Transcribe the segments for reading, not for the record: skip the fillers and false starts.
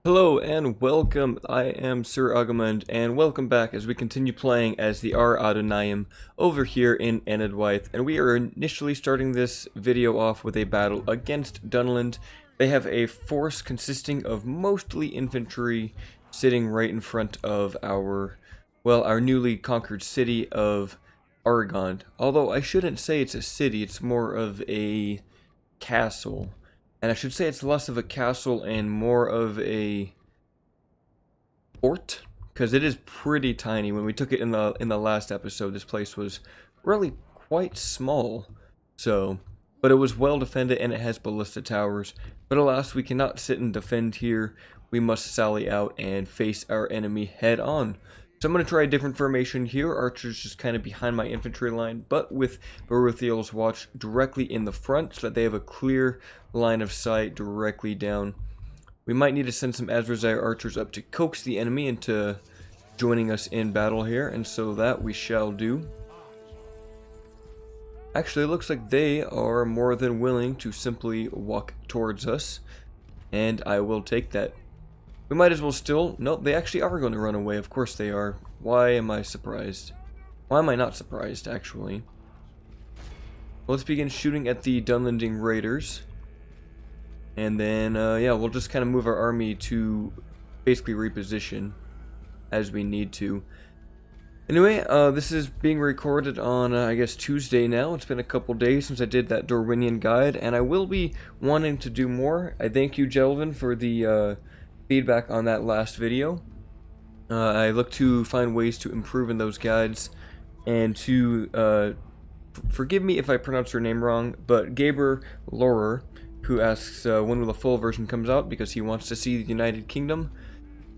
Hello and welcome, I am Sir Augimund, and welcome back as we continue playing as the Ar-Adûnâim over here in Ar-Adûnâim, and we are initially starting this video off with a battle against Dunland. They have a force consisting of mostly infantry sitting right in front of our newly conquered city of Argond. Although I shouldn't say it's a city, it's more of a castle. And I should say it's less of a castle and more of a fort, because it is pretty tiny. When we took it in the last episode, this place was really quite small. But it was well defended and it has ballista towers. But alas, we cannot sit and defend here. We must sally out and face our enemy head on. So I'm going to try a different formation here. Archers just kind of behind my infantry line, but with Beruthiel's watch directly in the front so that they have a clear line of sight directly down. We might need to send some Azrazir archers up to coax the enemy into joining us in battle here, and so that we shall do. Actually, it looks like they are more than willing to simply walk towards us, and I will take that. We might as well still... Nope, they actually are going to run away. Of course they are. Why am I surprised? Why am I not surprised, actually? Well, let's begin shooting at the Dunlanding raiders. And then, yeah, we'll just kind of move our army to basically reposition as we need to. Anyway, this is being recorded on, I guess, Tuesday now. It's been a couple days since I did that Dorwinian guide, and I will be wanting to do more. I thank you, Jelvin, for the... feedback on that last video. I look to find ways to improve in those guides, and to forgive me if I pronounce her name wrong, but Gaber Lorer, who asks when will the full version comes out because he wants to see the United Kingdom.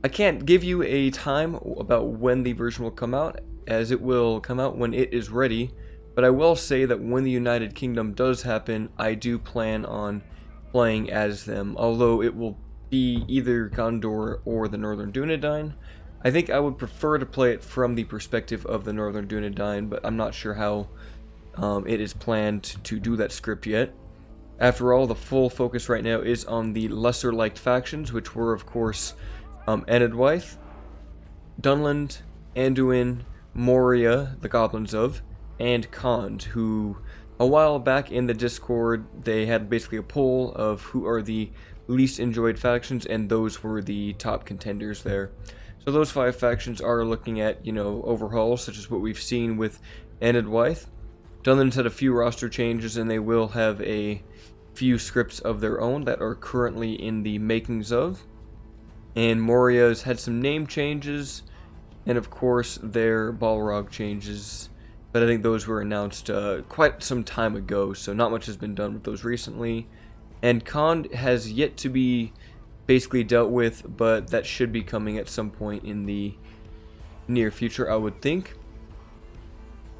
I can't give you a time about when the version will come out, as it will come out when it is ready, but I will say that when the United Kingdom does happen, I do plan on playing as them, although it will be either Gondor or the Northern Dunedain. I think I would prefer to play it from the perspective of the Northern Dunedain, but I'm not sure how it is planned to do that script yet. After all, the full focus right now is on the lesser liked factions, which were of course Enedwaith, Dunland, Anduin, Moria, the Goblins of, and Khand, who a while back in the Discord they had basically a poll of who are the least enjoyed factions, and those were the top contenders there. So those 5 factions are looking at, overhauls, such as what we've seen with Enedwaith. Dunland's had a few roster changes, and they will have a few scripts of their own that are currently in the makings of. And Moria's had some name changes, and of course their Balrog changes, but I think those were announced quite some time ago, so not much has been done with those recently. And Khand has yet to be basically dealt with, but that should be coming at some point in the near future, I would think.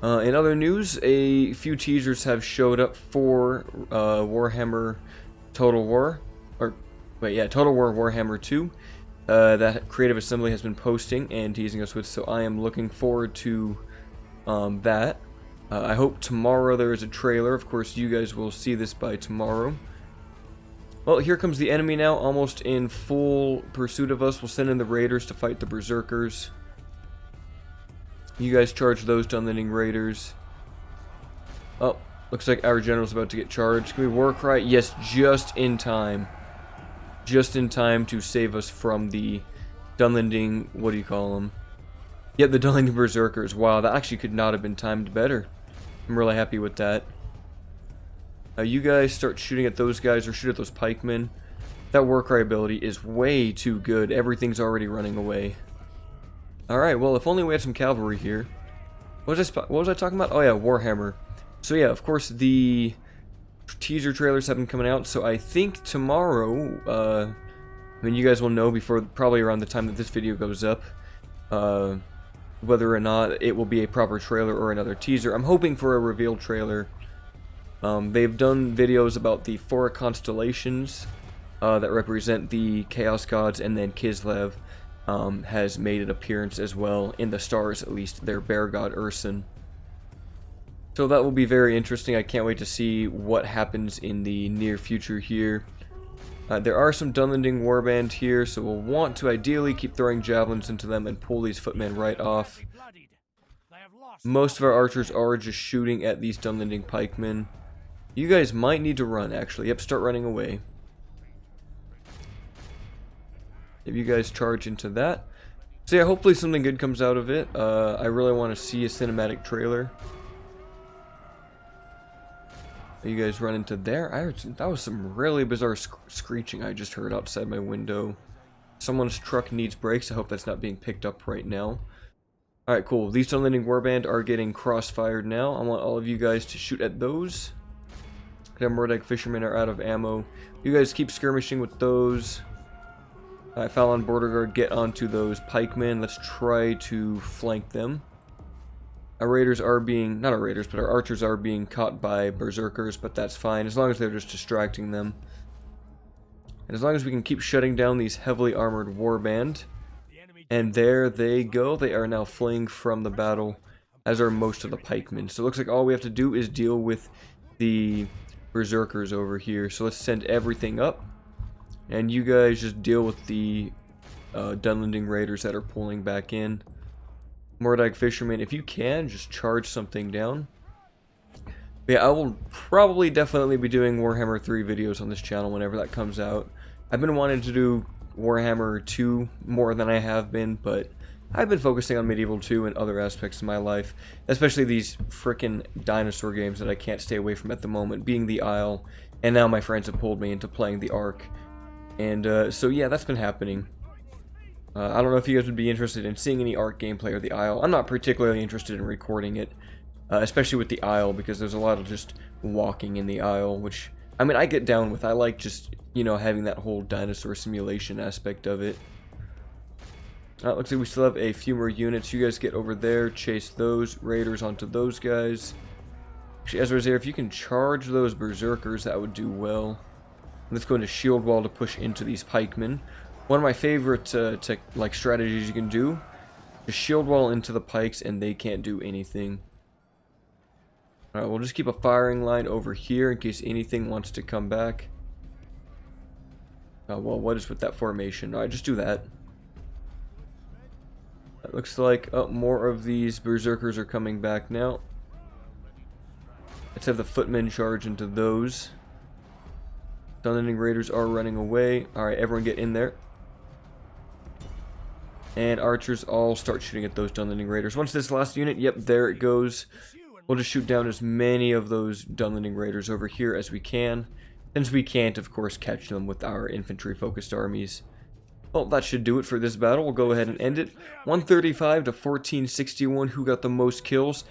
In other news, a few teasers have showed up for Warhammer Total War, Total War Warhammer 2, that Creative Assembly has been posting and teasing us with, so I am looking forward to that. I hope tomorrow there is a trailer. Of course, you guys will see this by tomorrow. Well, here comes the enemy now, almost in full pursuit of us. We'll send in the raiders to fight the berserkers. You guys charge those Dunlanding raiders. Oh, looks like our general's about to get charged. Can we war cry? Yes, just in time. Just in time to save us from the Dunlanding, what do you call them? Yep, the Dunlanding berserkers. Wow, that actually could not have been timed better. I'm really happy with that. You guys start shooting at those guys, or shoot at those pikemen. That war cry ability is way too good. Everything's already running away. Alright, well, if only we had some cavalry here. What was I talking about? Oh yeah, Warhammer. So yeah, of course, the teaser trailers have been coming out, so I think tomorrow, you guys will know before, probably around the time that this video goes up, whether or not it will be a proper trailer or another teaser. I'm hoping for a reveal trailer. They've done videos about the 4 constellations that represent the Chaos Gods, and then Kislev has made an appearance as well, in the stars at least, their bear god Ursun. So that will be very interesting. I can't wait to see what happens in the near future here. There are some Dunlanding warband here, so we'll want to ideally keep throwing javelins into them and pull these footmen right off. Most of our archers are just shooting at these Dunlanding pikemen. You guys might need to run, actually. Yep, start running away. If you guys charge into that. So yeah, hopefully something good comes out of it. I really want to see a cinematic trailer. You guys run into there. That was some really bizarre screeching I just heard outside my window. Someone's truck needs brakes. I hope that's not being picked up right now. Alright, cool. These Dunlanding warband are getting crossfired now. I want all of you guys to shoot at those. The Mordek fishermen are out of ammo. You guys keep skirmishing with those. Alright, Fallon border guard, get onto those pikemen. Let's try to flank them. Our raiders are being, not our raiders, but our archers are being caught by berserkers, but that's fine, as long as they're just distracting them. And as long as we can keep shutting down these heavily armored warband. And there they go, they are now fleeing from the battle, as are most of the pikemen. So it looks like all we have to do is deal with the berserkers over here. So let's send everything up. And you guys just deal with the Dunlanding raiders that are pulling back in. Mordek fishermen, if you can, just charge something down. But yeah, I will probably definitely be doing Warhammer 3 videos on this channel whenever that comes out. I've been wanting to do Warhammer 2 more than I have been, but I've been focusing on Medieval 2 and other aspects of my life, especially these frickin' dinosaur games that I can't stay away from at the moment, being the Isle, and now my friends have pulled me into playing the Ark. And so yeah, that's been happening. I don't know if you guys would be interested in seeing any Ark gameplay or the Isle. I'm not particularly interested in recording it, especially with the Isle, because there's a lot of just walking in the Isle, which, I mean, I get down with. I like just, you know, having that whole dinosaur simulation aspect of it. Looks like we still have a few more units. You guys get over there, chase those raiders onto those guys. Actually, Ezra's here. If you can charge those berserkers, that would do well. Let's go into shield wall to push into these pikemen. One of my favorite strategies you can do is shield wall into the pikes and they can't do anything. Alright, we'll just keep a firing line over here in case anything wants to come back. Well, what is with that formation? Alright, just do that. It looks like more of these berserkers are coming back now. Let's have the footmen charge into those. Dunlanding raiders are running away. Alright, everyone get in there. And archers all start shooting at those Dunlanding raiders. Once this last unit, yep, there it goes. We'll just shoot down as many of those Dunlanding raiders over here as we can. Since we can't, of course, catch them with our infantry-focused armies. Well, that should do it for this battle. We'll go ahead and end it. 135 to 1461. Who got the most kills?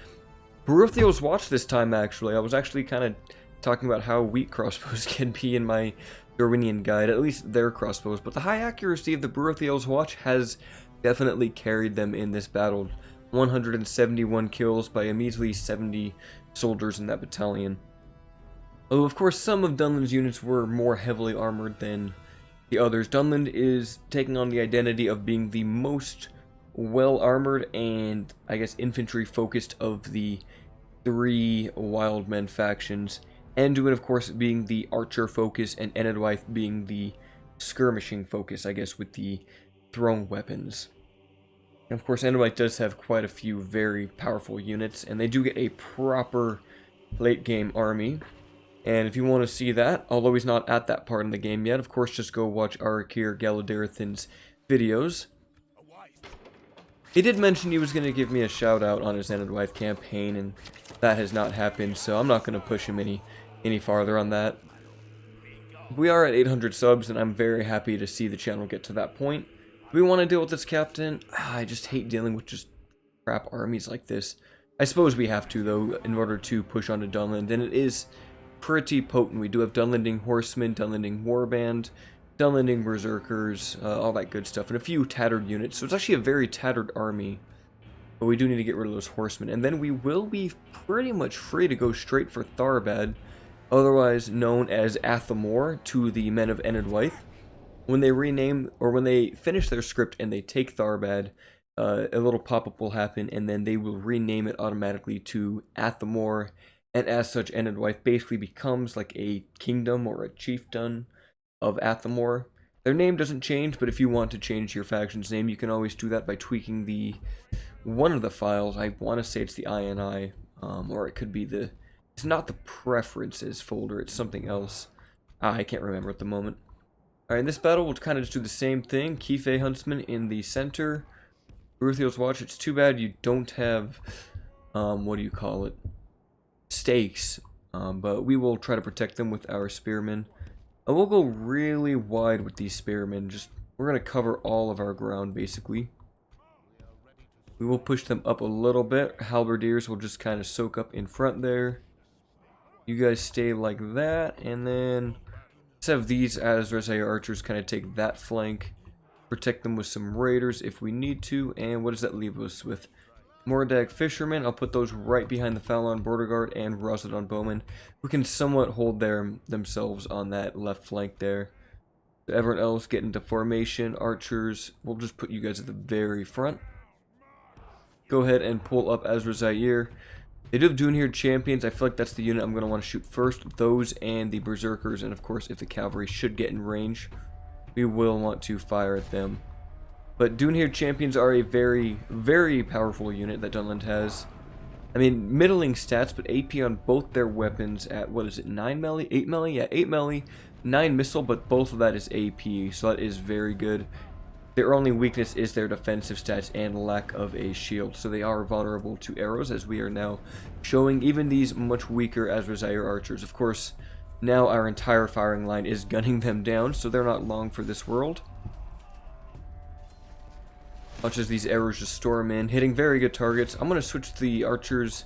Beruthiel's watch this time, actually. I was actually kind of talking about how weak crossbows can be in my Darwinian guide, at least their crossbows. But the high accuracy of the Beruthiel's watch has definitely carried them in this battle. 171 kills by a measly 70 soldiers in that battalion. Although, of course, some of Dunland's units were more heavily armored than the others. Dunland is taking on the identity of being the most well-armored and, I guess, infantry-focused of the three Wildmen factions. Anduin, of course, being the archer focus, and Enedwaith being the skirmishing focus, I guess, with the thrown weapons. And of course, Enedwaith does have quite a few very powerful units, and they do get a proper late-game army. And if you want to see that, although he's not at that part in the game yet, of course, just go watch Arakir Galaderathan's videos. He did mention he was going to give me a shout out on his Enedwaith campaign, and that has not happened, so I'm not going to push him any farther on that. We are at 800 subs, and I'm very happy to see the channel get to that point. We want to deal with this captain. I just hate dealing with just crap armies like this. I suppose we have to, though, in order to push on to Dunland, and it is pretty potent. We do have Dunlanding horsemen, Dunlanding warband, Dunlanding berserkers, all that good stuff, and a few tattered units. So it's actually a very tattered army, but we do need to get rid of those horsemen. And then we will be pretty much free to go straight for Tharbad, otherwise known as Athamor to the men of Enedwaith. When they rename, or when they finish their script and they take Tharbad, a little pop-up will happen, and then they will rename it automatically to Athamor, and as such, Enedwaith basically becomes like a kingdom or a chiefdom. of Athamor. Their name doesn't change, but if you want to change your faction's name, you can always do that by tweaking the one of the files. I want to say it's the INI, or it could be the... It's not the preferences folder, it's something else. I can't remember at the moment. Alright, in this battle, we'll kind of just do the same thing. Kife Huntsman in the center. Beruthiel's Watch. It's too bad you don't have, what do you call it? Stakes. But we will try to protect them with our spearmen. And we'll go really wide with these spearmen. We're going to cover all of our ground, basically. We will push them up a little bit. Halberdiers will just kind of soak up in front there. You guys stay like that, and then let's have these Azrael archers kind of take that flank. Protect them with some raiders if we need to. And what does that leave us with? Mordag fishermen. I'll put those right behind the Falon border guard and Rosodon bowmen, who can somewhat hold themselves on that left flank there. So everyone else get into formation. Archers, we'll just put you guys at the very front. Go ahead and pull up Azrael. They do have Dunhir champions. I feel like that's the unit I'm going to want to shoot first. Those and the berserkers, and of course if the cavalry should get in range, we will want to fire at them. But Dunhir champions are a very, very powerful unit that Dunland has. I mean, middling stats, but AP on both their weapons at, what is it, 9 melee? 8 melee? Yeah, 8 melee, 9 missile, but both of that is AP, so that is very good. Their only weakness is their defensive stats and lack of a shield, so they are vulnerable to arrows, as we are now showing even these much weaker Azrael archers. Of course, now our entire firing line is gunning them down, so they're not long for this world. Much as these arrows just storm in, hitting very good targets. I'm going to switch the archers,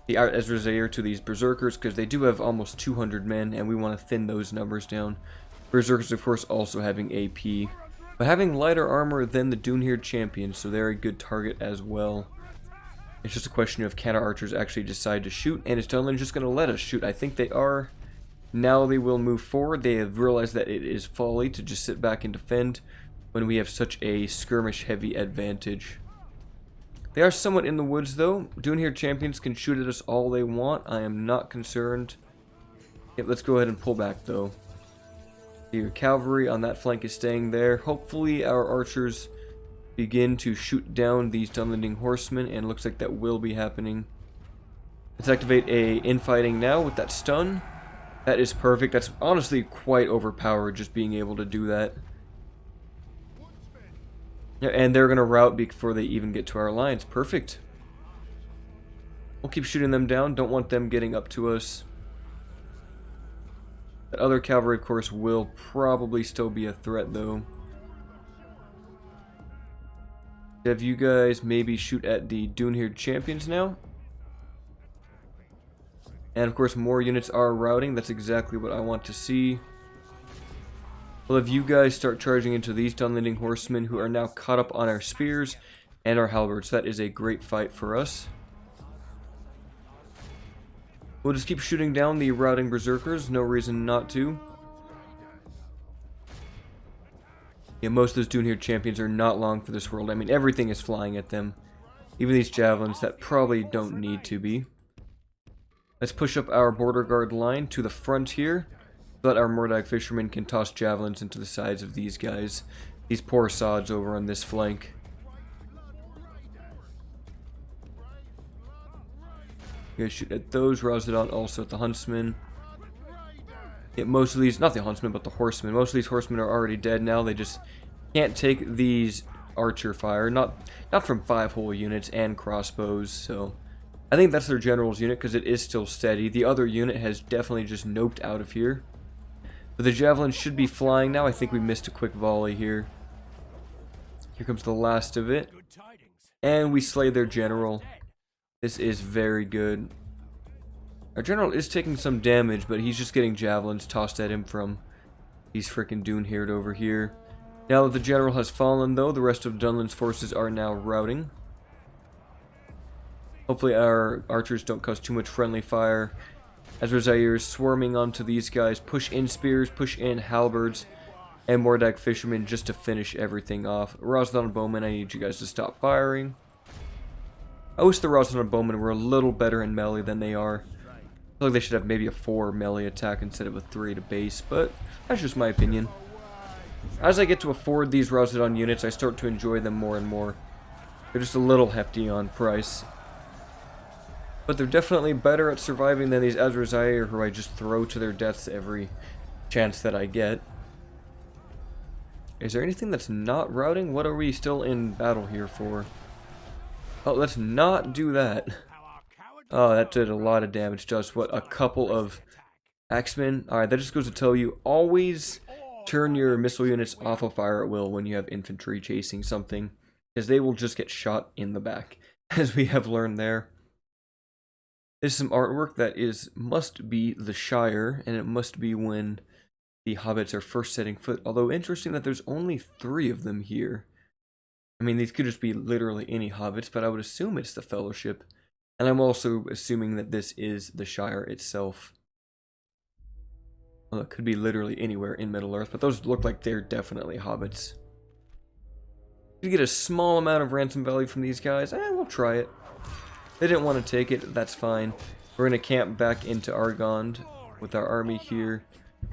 the Azrael, to these berserkers, because they do have almost 200 men, and we want to thin those numbers down. Berserkers, of course, also having AP. But having lighter armor than the Dunhir champions, so they're a good target as well. It's just a question of can our archers actually decide to shoot, and is Dunland just going to let us shoot? I think they are. Now they will move forward. They have realized that it is folly to just sit back and defend when we have such a skirmish-heavy advantage. They are somewhat in the woods, though. Dunhir champions can shoot at us all they want. I am not concerned. Yep, let's go ahead and pull back, though. Your cavalry on that flank is staying there. Hopefully our archers begin to shoot down these Dunlanding horsemen, and it looks like that will be happening. Let's activate a infighting now with that stun. That is perfect. That's honestly quite overpowered, just being able to do that. Yeah, and they're going to rout before they even get to our lines. Perfect. We'll keep shooting them down. Don't want them getting up to us. That other cavalry, of course, will probably still be a threat, though. Have you guys maybe shoot at the Dunhir champions now? And, of course, more units are routing. That's exactly what I want to see. We'll have you guys start charging into these Dunlanding horsemen who are now caught up on our spears and our halberds. That is a great fight for us. We'll just keep shooting down the routing berserkers. No reason not to. Yeah, most of those Dunhir champions are not long for this world. I mean, everything is flying at them. Even these javelins that probably don't need to be. Let's push up our border guard line to the front here, so that our Mordag fishermen can toss javelins into the sides of these guys. These poor sods over on this flank. You guys shoot at those. Rosodon also at the huntsmen. Yeah, most of these, not the huntsmen, but the horsemen. Most of these horsemen are already dead now. They just can't take these archer fire. Not from 5 whole units and crossbows, so I think that's their general's unit because it is still steady. The other unit has definitely just noped out of here. But the javelin should be flying now. I think we missed a quick volley here. Here comes the last of it. And we slay their general. This is very good. Our general is taking some damage, but he's just getting javelins tossed at him from these frickin' Dunhir over here. Now that the general has fallen, though, the rest of Dunland's forces are now routing. Hopefully our archers don't cause too much friendly fire. Azrael is swarming onto these guys. Push in spears, push in halberds, and Mordag fishermen just to finish everything off. Rosodon bowmen, I need you guys to stop firing. I wish the Rosodon bowmen were a little better in melee than they are. feel like they should have maybe a 4 melee attack instead of a 3 to base, but that's just my opinion. As I get to afford these Razadon units, I start to enjoy them more and more. They're just a little hefty on price. But they're definitely better at surviving than these Azrazair who I just throw to their deaths every chance that I get. Is there anything that's not routing? What are we still in battle here for? Oh, let's not do that. Oh, that did a lot of damage to us. What, a couple of axemen? Alright, that just goes to tell you, always turn your missile units off of fire at will when you have infantry chasing something, because they will just get shot in the back, as we have learned there. There's some artwork that must be the Shire, and it must be when the hobbits are first setting foot. Although interesting that there's only 3 of them here. I mean, these could just be literally any hobbits, but I would assume it's the Fellowship. And I'm also assuming that this is the Shire itself. Well, it could be literally anywhere in Middle-earth, but those look like they're definitely hobbits. You get a small amount of ransom value from these guys. We'll try it. They didn't want to take it, that's fine. We're going to camp back into Argond with our army here.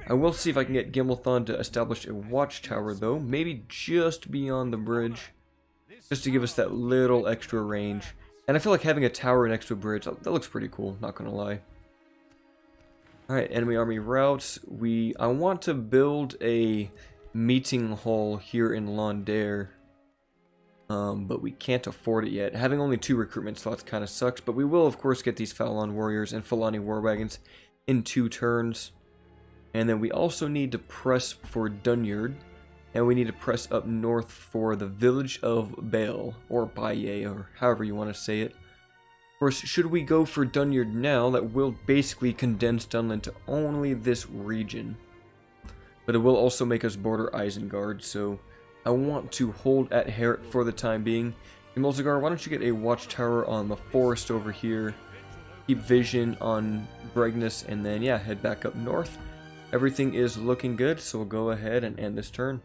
I will see if I can get Gimilkhad to establish a watchtower, though. Maybe just beyond the bridge. Just to give us that little extra range. And I feel like having a tower next to a bridge, that looks pretty cool, not going to lie. Alright, enemy army routes. I want to build a meeting hall here in Londare. But we can't afford it yet. Having only 2 recruitment slots kind of sucks, but we will of course get these Falon warriors and Falani war wagons in 2 turns. And then we also need to press for Dunland, and we need to press up north for the village of Bale, or Baye, or however you want to say it. Of course, should we go for Dunland now, that will basically condense Dunland to only this region. But it will also make us border Isengard, so I want to hold at Herat for the time being. Multigar, why don't you get a watchtower on the forest over here, keep vision on Bregnus, and then, yeah, head back up north. Everything is looking good, so we'll go ahead and end this turn.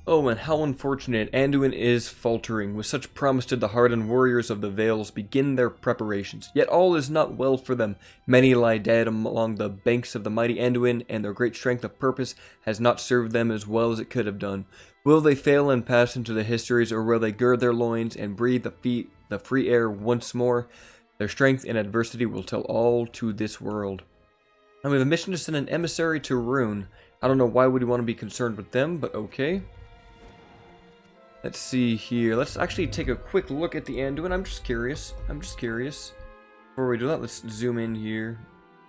Oh, and how unfortunate. Anduin is faltering. With such promise did the hardened warriors of the Vales begin their preparations. Yet all is not well for them. Many lie dead along the banks of the mighty Anduin, and their great strength of purpose has not served them as well as it could have done. Will they fail and pass into the histories, or will they gird their loins and breathe the free air once more? Their strength in adversity will tell all to this world. And we have a mission to send an emissary to Rune. I don't know why would we want to be concerned with them, but okay. Let's see here. Let's actually take a quick look at the Anduin. I'm just curious. Before we do that, let's zoom in here.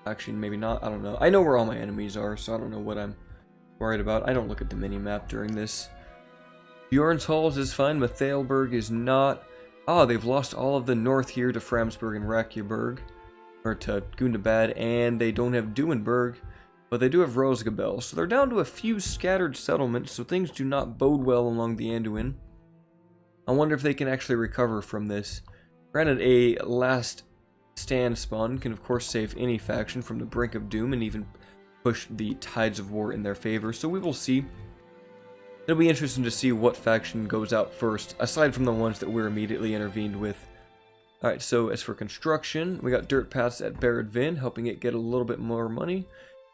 Actually, maybe not. I don't know. I know where all my enemies are, so I don't know what I'm worried about. I don't look at the mini-map during this. Bjorn's Halls is fine. Mathaelberg is not. Ah, they've lost all of the north here to Framsburg and Rakjaberg. Or to Gundabad, and they don't have Duenberg, but they do have Rosgabel. So they're down to a few scattered settlements, so things do not bode well along the Anduin. I wonder if they can actually recover from this. Granted, a last stand spawn can of course save any faction from the brink of doom and even push the tides of war in their favor, so we will see. It'll be interesting to see what faction goes out first, aside from the ones that we're immediately intervened with. Alright, so as for construction, we got dirt paths at Barad-Vin, helping it get a little bit more money.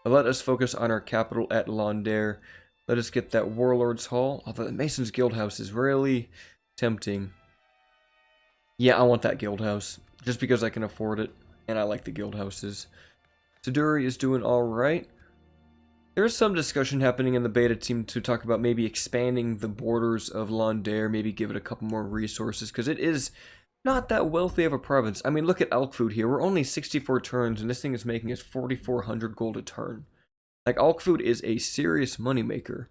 But let us focus on our capital at Londare. Let us get that Warlord's Hall. Although the Mason's Guild House is really tempting. Yeah, I want that guild house, just because I can afford it, and I like the guild houses. Siduri is doing alright. There's some discussion happening in the beta team to talk about maybe expanding the borders of Londare, maybe give it a couple more resources, because it is not that wealthy of a province. I mean, look at Alkfood here. We're only 64 turns, and this thing is making us 4,400 gold a turn. Like, Alkfood is a serious moneymaker.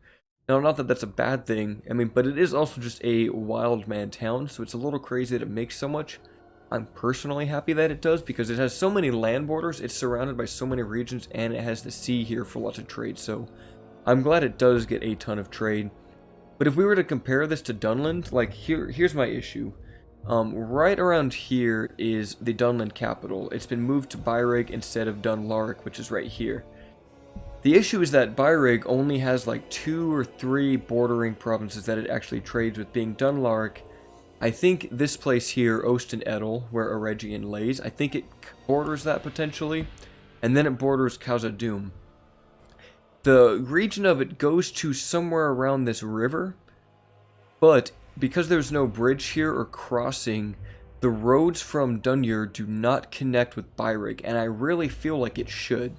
Now, not that that's a bad thing, I mean, but it is also just a wild man town, so it's a little crazy that it makes so much. I'm personally happy that it does, because it has so many land borders, it's surrounded by so many regions, and it has the sea here for lots of trade, so I'm glad it does get a ton of trade. But if we were to compare this to Dunland, like, here's my issue. Right around here is the Dunland capital. It's been moved to Byreg instead of Dunlarig, which is right here. The issue is that Byreg only has like 2 or 3 bordering provinces that it actually trades with, being Dunlarig. I think this place here, Osten Edel, where Eregion lays, I think it borders that potentially. and then it borders Khazad-dûm. The region of it goes to somewhere around this river, but because there's no bridge here or crossing, the roads from Dunland do not connect with Byrreg, and I really feel like it should.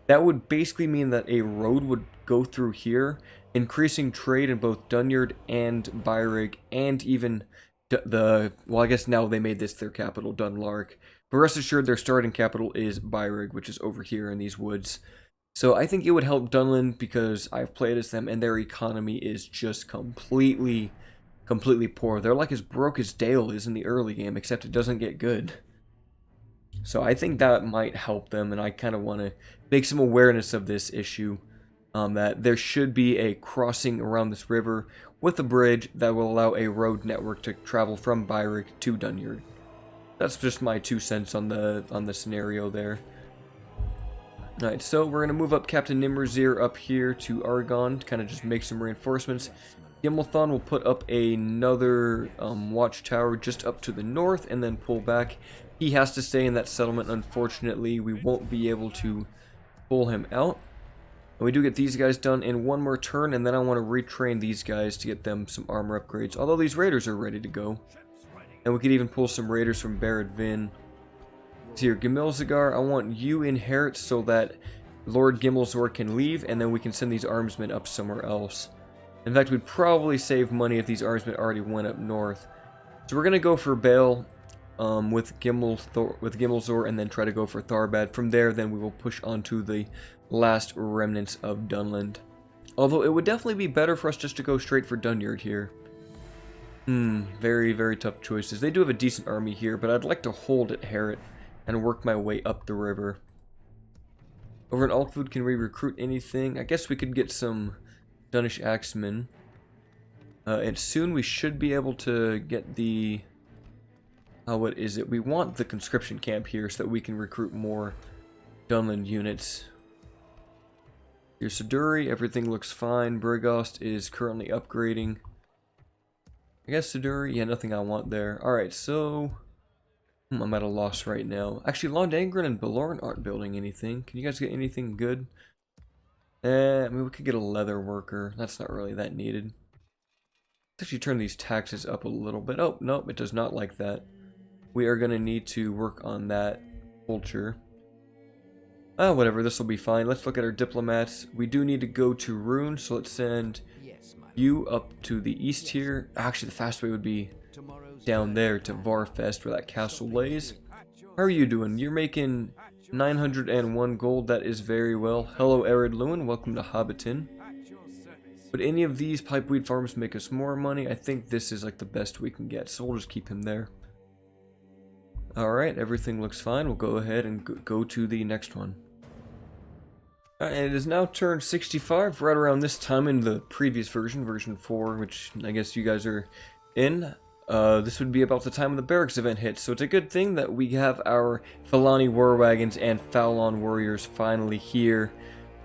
That would basically mean that a road would go through here, increasing trade in both Dunland and Byrreg, and even well, I guess now they made this their capital, Dunlark. But rest assured, their starting capital is Byrreg, which is over here in these woods. So I think it would help Dunland because I've played as them, and their economy is just completely poor. They're like as broke as Dale is in the early game, except it doesn't get good. So I think that might help them, and I kind of want to make some awareness of this issue, that there should be a crossing around this river with a bridge that will allow a road network to travel from Byrreg to Dunland. That's just my 2 cents on the scenario there. Alright, so we're going to move up Captain Nimrazir up here to Argon to kind of just make some reinforcements. Gimilkhad will put up another watchtower just up to the north and then pull back. He has to stay in that settlement. Unfortunately, we won't be able to pull him out. And we do get these guys done in one more turn, and then I want to retrain these guys to get them some armor upgrades. Although these raiders are ready to go. And we could even pull some raiders from Barad Vin. Here, Gimilzagar, I want you inherit so that Lord Gimilzor can leave, and then we can send these armsmen up somewhere else. In fact, we'd probably save money if these armsmen already went up north. So we're going to go for Bale with Gimilzor, and then try to go for Tharbad. From there, then we will push on to the last remnants of Dunland. Although it would definitely be better for us just to go straight for Dunland here. Very, very tough choices. They do have a decent army here, but I'd like to hold at Herat and work my way up the river. Over in Alkfood, can we recruit anything? I guess we could get some Dunish axemen. And soon we should be able to get the... what is it? We want the conscription camp here so that we can recruit more Dunland units. Here's Siduri, everything looks fine. Brigost is currently upgrading. I guess Siduri, yeah, nothing I want there. Alright, so... I'm at a loss right now. Actually, Londangren and Belorn aren't building anything. Can you guys get anything good? I mean, we could get a leather worker. That's not really that needed. Let's actually turn these taxes up a little bit. Oh, nope, it does not like that. We are going to need to work on that culture. Whatever, this will be fine. Let's look at our diplomats. We do need to go to Rune, so let's send you up to the east here. Actually, the fast way would be down there to Varfest, where that castle lays. How are you doing? You're making 901 gold. That is very well. Hello, Arid Lewin. Welcome to Hobbiton. Would any of these pipeweed farms make us more money? I think this is like the best we can get, so we'll just keep him there. Alright, everything looks fine. We'll go ahead and go to the next one. And it is now turned 65, right around this time in the previous version, version 4, which I guess you guys are in. This would be about the time of the barracks event hits, so it's a good thing that we have our Felani War Wagons and Falon Warriors finally here.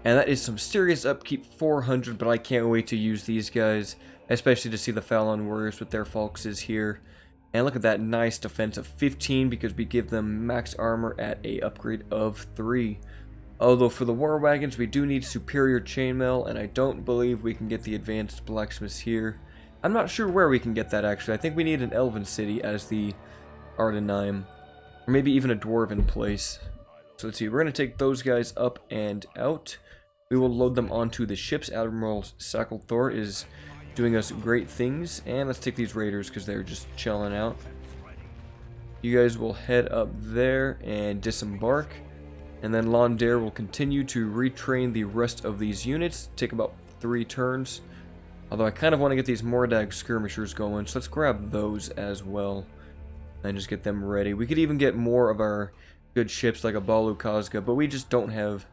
And that is some serious upkeep, 400, but I can't wait to use these guys, especially to see the Falon Warriors with their Falxes here. And look at that nice defense of 15, because we give them max armor at a upgrade of 3. Although for the War Wagons, we do need superior chainmail, and I don't believe we can get the advanced blacksmiths here. I'm not sure where we can get that, actually. I think we need an elven city as the Ar-Adûnâim, or maybe even a dwarven place. So let's see, we're going to take those guys up and out. We will load them onto the ships. Admiral Sacklethor is doing us great things. And let's take these raiders because they're just chilling out. You guys will head up there and disembark. And then Londair will continue to retrain the rest of these units. Take about 3 turns. Although I kind of want to get these Mordag skirmishers going, so let's grab those as well. And just get them ready. We could even get more of our good ships like a Balu Kazga, but we just don't have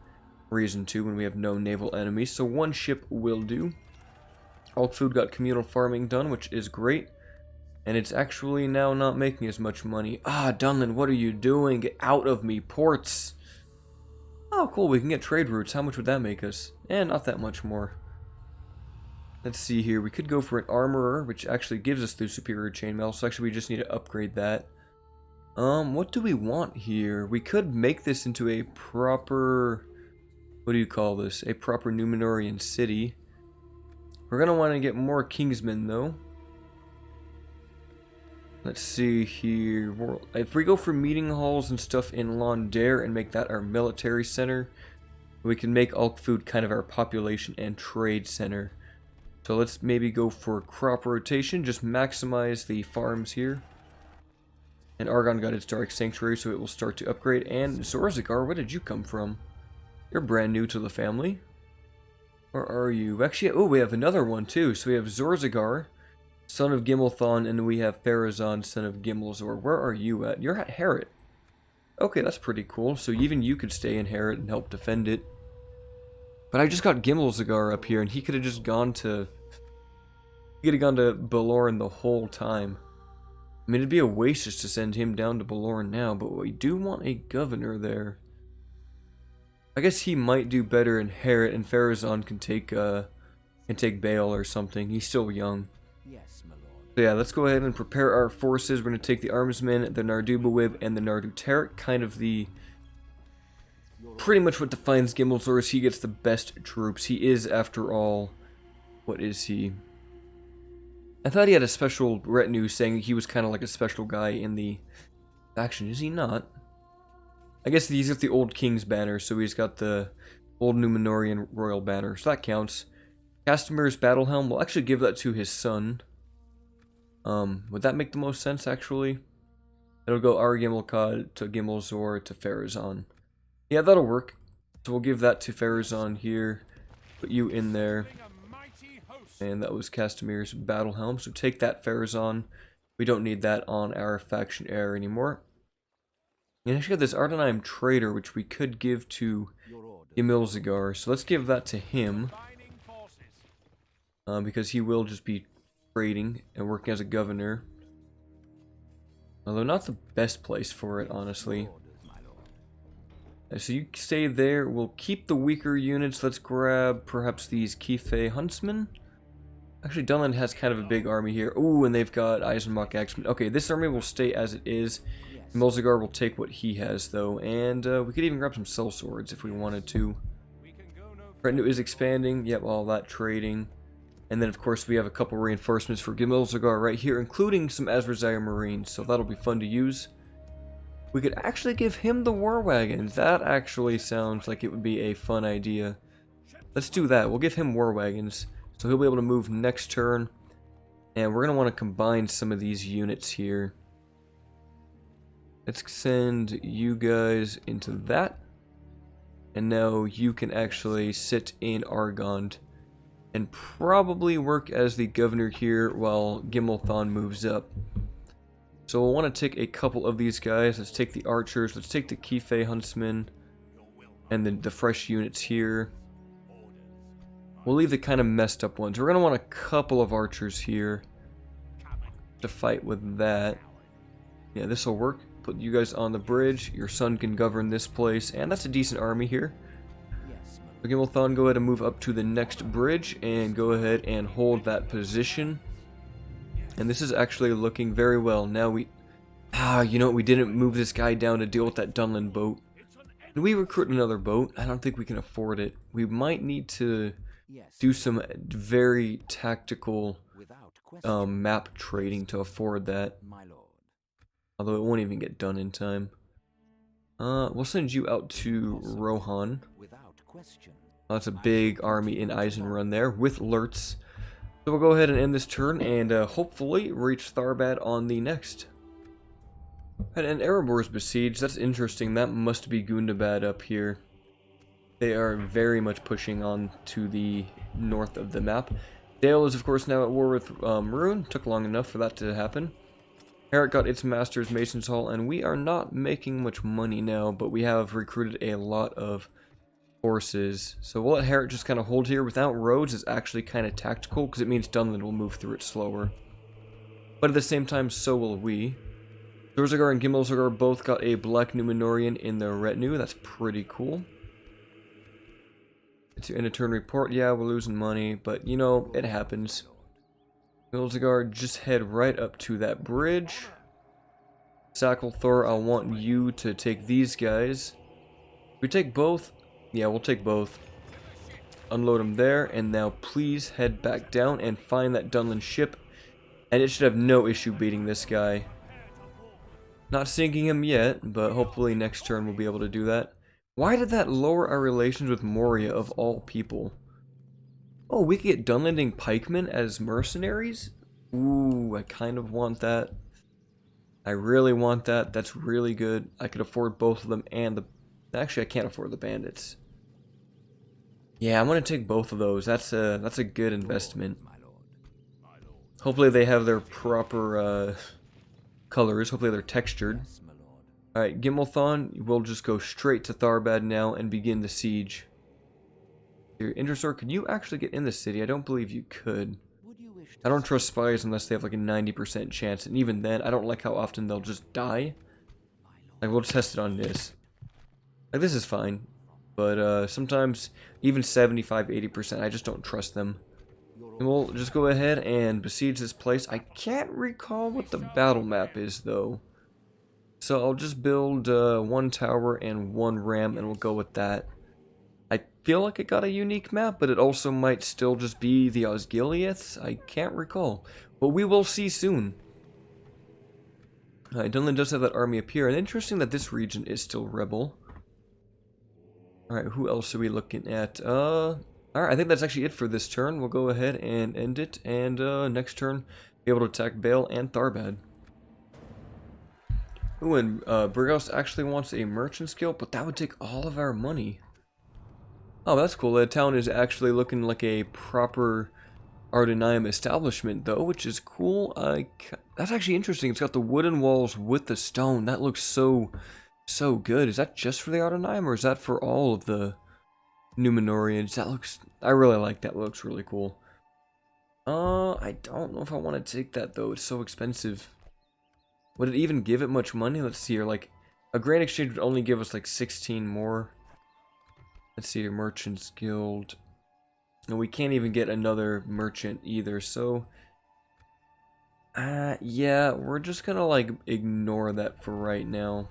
reason to when we have no naval enemies. So 1 ship will do. Alkfood got communal farming done, which is great. And it's actually now not making as much money. Ah, Dunland, what are you doing? Get out of me, ports! Oh, cool, we can get trade routes. How much would that make us? Not that much more. Let's see here. We could go for an armorer, which actually gives us the superior chainmail. So actually, we just need to upgrade that. What do we want here? We could make this into a proper, what do you call this? A proper Numenorian city. We're gonna want to get more kingsmen though. Let's see here. If we go for meeting halls and stuff in Londare and make that our military center, we can make Alkfood kind of our population and trade center. So let's maybe go for crop rotation, just maximize the farms here. And Argon got its Dark Sanctuary, so it will start to upgrade. And Zorzigar, where did you come from? You're brand new to the family. Where are you? Actually, oh, we have another one too. So we have Zorzigar, son of Gimilthon, and we have Pharazôn, son of Gimilzor. Where are you at? You're at Harrod. Okay, that's pretty cool. So even you could stay in Harrod and help defend it. But I just got Gimilzagar up here, and he could have just gone to... He could have gone to Balorn the whole time. I mean, it'd be a waste just to send him down to Balorn now, but we do want a governor there. I guess he might do better in Harrod, and Pharazôn can take Bale or something. He's still young. Yes, my lord. So yeah, let's go ahead and prepare our forces. We're going to take the Armsmen, the Nardubawib, and the Narduteric. Kind of the... Pretty much what defines Gimilzor is he gets the best troops. He is, after all... What is he? I thought he had a special retinue saying he was kind of like a special guy in the faction. Is he not? I guess he's got the old king's banner, so he's got the old Numenorian royal banner, so that counts. Castemir's battle helm, we'll actually give that to his son. Would that make the most sense, actually? It'll go Ar-Gimilkhad to Gimilzor to Pharazôn. Yeah, that'll work. So we'll give that to Pharazôn here. Put you in there. And that was Castemir's battle helm. So take that, Pharazôn. We don't need that on our faction heir anymore. And actually got this Ar-Adûnâim trader, which we could give to Gimilzagar. So let's give that to him. Because he will just be trading and working as a governor. Although not the best place for it, honestly. So you stay there. We'll keep the weaker units. Let's grab perhaps these Kife Huntsmen. Actually, Dunland has kind of a big army here. Ooh, and they've got Eisenbach Axemen. Okay, this army will stay as it is. Gimilzagar will take what he has, though. And we could even grab some sellswords if we wanted to. Retinue is expanding. Yep, all that trading. And then, of course, we have a couple reinforcements for Gimilzagar right here, including some Azrazire Marines. So that'll be fun to use. We could actually give him the war wagons. That actually sounds like it would be a fun idea. Let's do that. We'll give him war wagons. So he'll be able to move next turn. And we're going to want to combine some of these units here. Let's send you guys into that. And now you can actually sit in Argond. And probably work as the governor here while Gimilthon moves up. So we'll want to take a couple of these guys. Let's take the archers. Let's take the Kife Huntsmen. And then the fresh units here. We'll leave the kind of messed up ones. We're going to want a couple of archers here to fight with that. Yeah, this will work. Put you guys on the bridge. Your son can govern this place. And that's a decent army here. So Gimilthon, go ahead and move up to the next bridge. And go ahead and hold that position. And this is actually looking very well. Now we... you know what? We didn't move this guy down to deal with that Dunland boat. Can we recruit another boat? I don't think we can afford it. We might need to do some very tactical map trading to afford that. Although it won't even get done in time. We'll send you out to Rohan. That's a big army in Eisenrun there with Lurtz. So we'll go ahead and end this turn and hopefully reach Tharbad on the next. And Erebor's besieged. That's interesting. That must be Gundabad up here. They are very much pushing on to the north of the map. Dale is, of course, now at war with Rune. Took long enough for that to happen. Herrick got its Master's Mason's Hall, and we are not making much money now, but we have recruited a lot of forces. So we'll let Herrick just kind of hold here. Without roads is actually kind of tactical, because it means Dunland will move through it slower. But at the same time, so will we. Zorzigar and Gimilzagar both got a Black Numenorian in their retinue. That's pretty cool. It's in a turn report. Yeah, we're losing money, but you know, it happens. Gimilzagar, just head right up to that bridge. Thor, I want you to take these guys. We take both? Yeah, we'll take both. Unload them there, and now please head back down and find that Dunland ship. And it should have no issue beating this guy. Not sinking him yet, but hopefully next turn we'll be able to do that. Why did that lower our relations with Moria of all people? Oh, we could get Dunlanding pikemen as mercenaries? Ooh, I kind of want that. I really want that. That's really good. I could afford both of them and the... Actually, I can't afford the bandits. Yeah, I'm going to take both of those. That's a good investment. Hopefully they have their proper colors. Hopefully they're textured. Alright, Gimilkhad, we'll just go straight to Tharbad now and begin the siege. Your Intersor, could you actually get in the city? I don't believe you could. I don't trust spies unless they have like a 90% chance, and even then, I don't like how often they'll just die. Like, we'll test it on this. Like, this is fine. But sometimes, even 75-80%, I just don't trust them. And we'll just go ahead and besiege this place. I can't recall what the battle map is, though. So I'll just build one tower and one ram, and we'll go with that. I feel like it got a unique map, but it also might still just be the Osgiliaths. I can't recall. But we will see soon. Alright, Dunland does have that army up here. And interesting that this region is still rebel. Alright, who else are we looking at? Alright, I think that's actually it for this turn. We'll go ahead and end it. And next turn, be able to attack Bale and Tharbad. Ooh, and Brighouse actually wants a merchant skill, but that would take all of our money. Oh, that's cool. The town is actually looking like a proper Ar-Adûnâim establishment, though, which is cool. That's actually interesting. It's got the wooden walls with the stone. That looks so good. Is that just for the Ar-Adûnâim, or is that for all of the Numenorians? That looks... I really like that. It looks really cool. I don't know if I want to take that, though. It's so expensive. Would it even give it much money? Let's see here. Like, a Grand Exchange would only give us, like, 16 more. Let's see here. Merchants Guild. And we can't even get another merchant either, so... yeah, we're just gonna, like, ignore that for right now.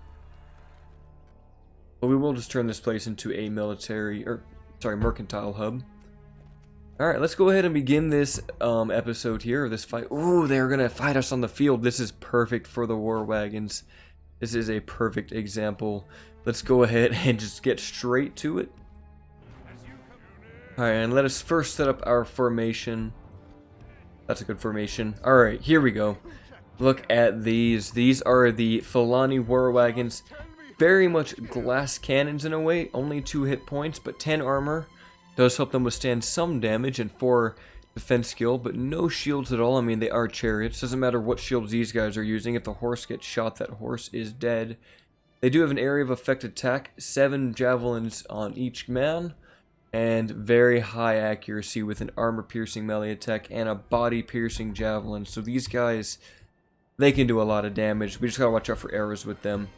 But we will just turn this place into a mercantile hub. Alright, let's go ahead and begin this episode here, or this fight. Ooh, they're gonna fight us on the field. This is perfect for the war wagons. This is a perfect example. Let's go ahead and just get straight to it. Alright, and let us first set up our formation. That's a good formation. Alright, here we go. Look at these. These are the Fulani war wagons. Very much glass cannons in a way. Only 2 hit points, but 10 armor. Does help them withstand some damage and 4 defense skill, but no shields at all. I mean, they are chariots. Doesn't matter what shields these guys are using. If the horse gets shot, that horse is dead. They do have an area of effective attack. 7 javelins on each man. And very high accuracy with an armor-piercing melee attack and a body-piercing javelin. So these guys, they can do a lot of damage. We just gotta watch out for arrows with them.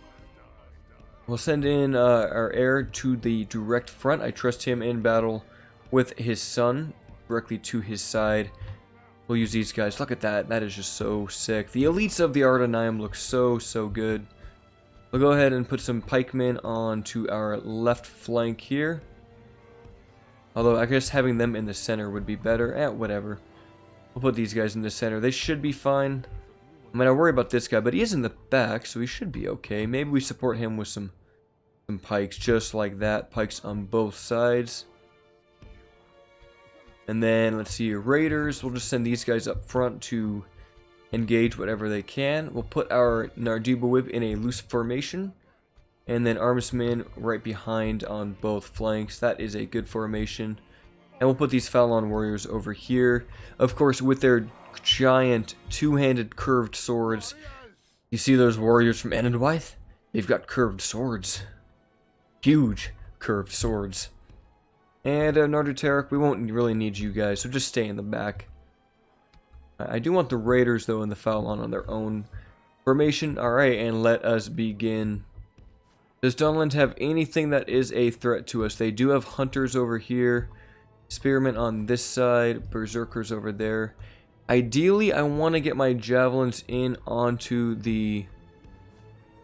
We'll send in our heir to the direct front. I trust him in battle with his son directly to his side. We'll use these guys. Look at that. That is just so sick. The elites of the Ar-Adûnâim look so good. We'll go ahead and put some pikemen onto our left flank here. Although I guess having them in the center would be better. Whatever. We'll put these guys in the center. They should be fine. I mean, I worry about this guy, but he is in the back, so he should be okay. Maybe we support him with some pikes just like that. Pikes on both sides. And then, let's see here, raiders. We'll just send these guys up front to engage whatever they can. We'll put our Nardiba Whip in a loose formation. And then Armismen right behind on both flanks. That is a good formation. And we'll put these Falon warriors over here. Of course, with their giant two-handed curved swords. You see those warriors from Enedwaith? They've got curved swords. Huge curved swords. And Nardutarek, we won't really need you guys, so just stay in the back. I do want the raiders, though, in the Falon on their own formation. Alright, and let us begin. Does Dunland have anything that is a threat to us? They do have hunters over here. Spearmen on this side. Berserkers over there. Ideally, I want to get my javelins in onto the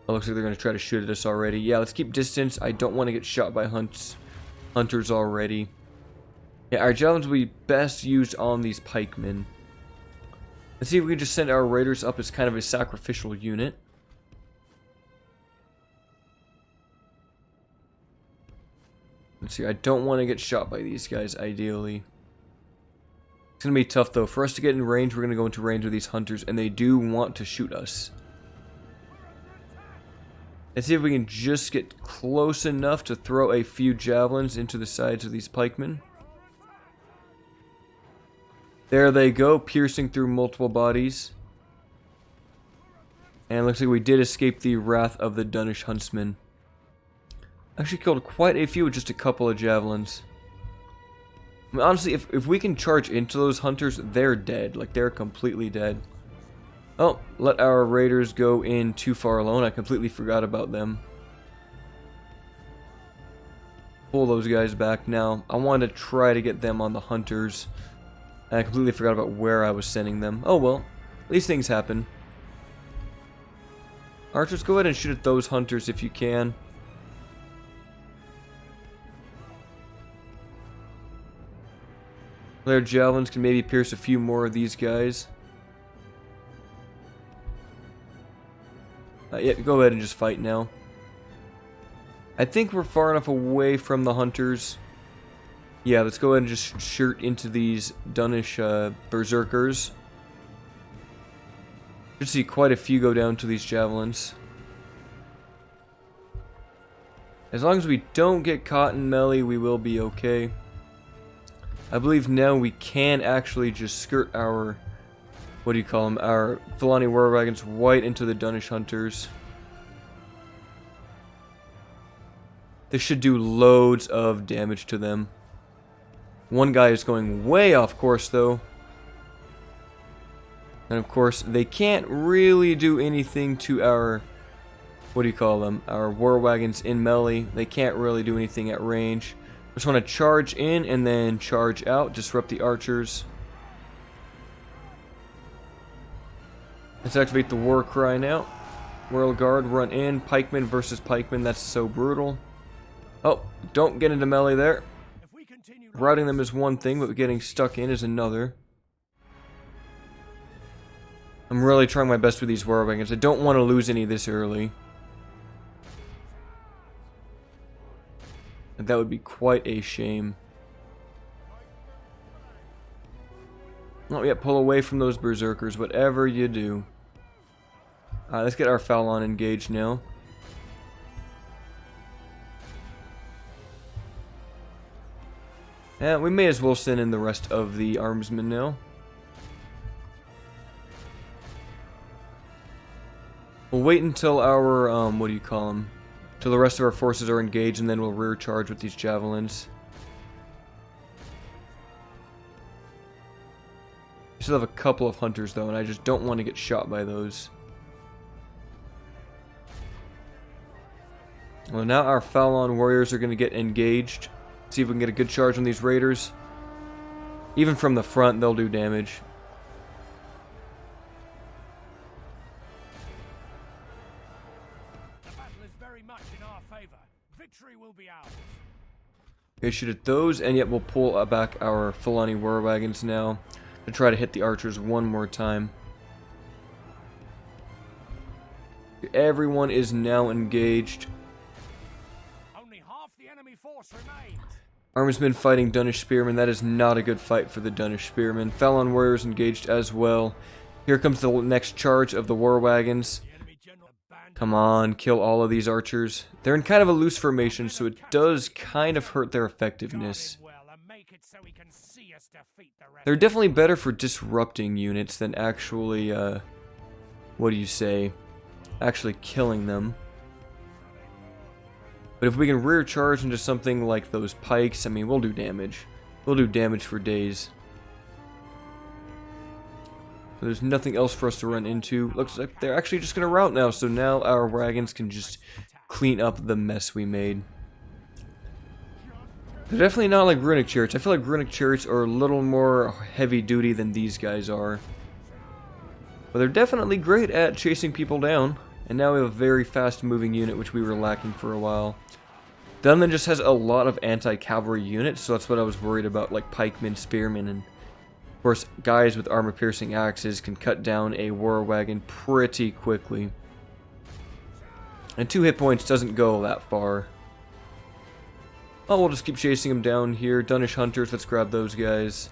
Oh, looks like they're going to try to shoot at us already. Yeah, let's keep distance. I don't want to get shot by hunters already. Yeah, our javelins will be best used on these pikemen. Let's see if we can just send our raiders up as kind of a sacrificial unit. Let's see, I don't want to get shot by these guys, ideally. It's going to be tough, though. For us to get in range, we're going to go into range with these hunters, and they do want to shoot us. Let's see if we can just get close enough to throw a few javelins into the sides of these pikemen. There they go, piercing through multiple bodies. And it looks like we did escape the wrath of the Dunish huntsmen. Actually killed quite a few with just a couple of javelins. I mean, honestly, if we can charge into those hunters, they're dead. Like, they're completely dead. Oh, let our raiders go in too far alone. I completely forgot about them. Pull those guys back now. I want to try to get them on the hunters. And I completely forgot about where I was sending them. Oh well, these things happen. Archers, go ahead and shoot at those hunters if you can. Their javelins can maybe pierce a few more of these guys. Yeah, go ahead and just fight now. I think we're far enough away from the hunters. Yeah, let's go ahead and just shoot into these Dunish berserkers. Should see quite a few go down to these javelins. As long as we don't get caught in melee, we will be okay. I believe now we can actually just skirt our, what do you call them, our Fulani war wagons right into the Dunish hunters. This should do loads of damage to them. One guy is going way off course though. And of course, they can't really do anything to our, what do you call them, our war wagons in melee. They can't really do anything at range. Just want to charge in and then charge out, disrupt the archers. Let's activate the war cry now. Royal Guard, run in. Pikemen versus pikemen, that's so brutal. Oh, don't get into melee there. Routing them is one thing, but getting stuck in is another. I'm really trying my best with these war wagons. I don't want to lose any this early. And that would be quite a shame. Oh yeah, pull away from those berserkers, whatever you do. Let's get our Falon engaged now. And we may as well send in the rest of the armsmen now. We'll wait until our, what do you call them? Till the rest of our forces are engaged, and then we'll rear charge with these javelins. We still have a couple of hunters though, and I just don't want to get shot by those. Well, now our Falon warriors are going to get engaged. See if we can get a good charge on these raiders. Even from the front, they'll do damage. The battle is very much in our favor. Victory will be ours. Okay, shoot at those, and yet we'll pull back our Fulani war wagons now to try to hit the archers one more time. Everyone is now engaged. Only half the enemy force remains. Armsmen fighting Dunish spearmen. That is not a good fight for the Dunish spearmen. Falon warriors engaged as well. Here comes the next charge of the war wagons. Come on, kill all of these archers. They're in kind of a loose formation, so it does kind of hurt their effectiveness. They're definitely better for disrupting units than actually, what do you say, actually killing them. But if we can rear charge into something like those pikes, I mean, we'll do damage. We'll do damage for days. There's nothing else for us to run into. Looks like they're actually just going to rout now, so now our wagons can just clean up the mess we made. They're definitely not like runic chariots. I feel like runic chariots are a little more heavy duty than these guys are. But they're definitely great at chasing people down. And now we have a very fast moving unit, which we were lacking for a while. Dunland just has a lot of anti-cavalry units, so that's what I was worried about, like pikemen, spearmen, and of course guys with armor-piercing axes can cut down a war wagon pretty quickly. And 2 hit points doesn't go that far. Oh, we'll just keep chasing them down here. Dunish hunters, let's grab those guys.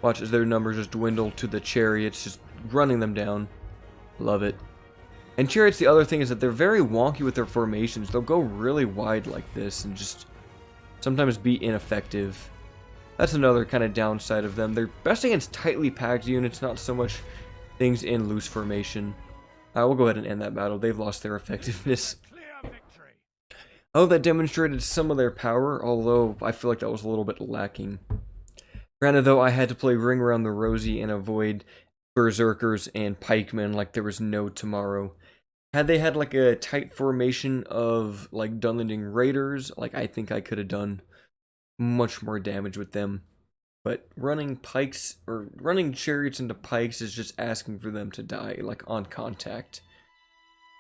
Watch as their numbers just dwindle to the chariots, just running them down. Love it. And chariots, the other thing is that they're very wonky with their formations. They'll go really wide like this and just sometimes be ineffective. That's another kind of downside of them. They're best against tightly packed units, not so much things in loose formation. We'll go ahead and end that battle. They've lost their effectiveness. Oh, that demonstrated some of their power, although I feel like that was a little bit lacking. Granted, though, I had to play Ring Around the Rosie and avoid berserkers and pikemen like there was no tomorrow. Had they had like a tight formation of like Dunlanding raiders, like I think I could have done much more damage with them. But running pikes or running chariots into pikes is just asking for them to die like on contact.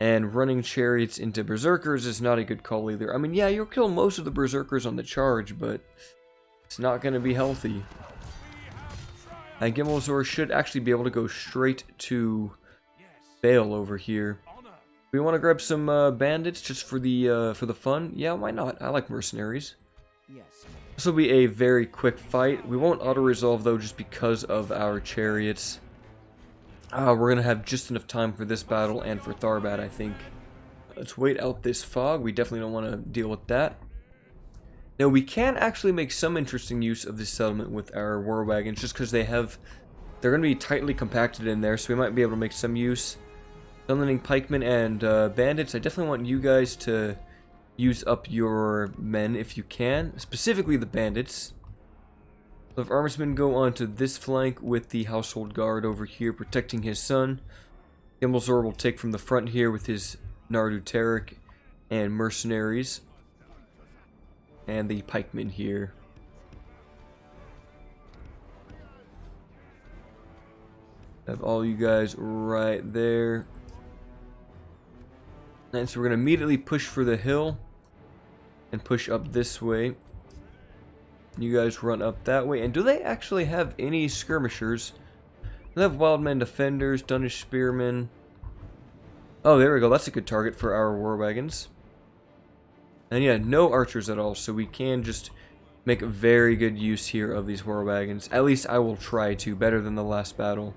And running chariots into berserkers is not a good call either. I mean, yeah, you'll kill most of the berserkers on the charge, but it's not going to be healthy. And Gimilkhad should actually be able to go straight to Bale over here. We want to grab some bandits just for the fun. Yeah, why not? I like mercenaries. This will be a very quick fight. We won't auto-resolve though just because of our chariots. We're going to have just enough time for this battle and for Tharbad, I think. Let's wait out this fog. We definitely don't want to deal with that. Now, we can actually make some interesting use of this settlement with our war wagons, just because they're going to be tightly compacted in there, so we might be able to make some use. Dunlanding pikemen and bandits, I definitely want you guys to use up your men if you can, specifically the bandits. So if Armismen go onto this flank with the household guard over here protecting his son, Gimilkhad will take from the front here with his Nardu Tariq and mercenaries. And the pikemen here. Have all you guys right there. And so we're going to immediately push for the hill and push up this way. You guys run up that way. And do they actually have any skirmishers? They have wildmen defenders, Dunish spearmen. Oh, there we go. That's a good target for our war wagons. And yeah, no archers at all, so we can just make very good use here of these war wagons. At least I will try to, better than the last battle.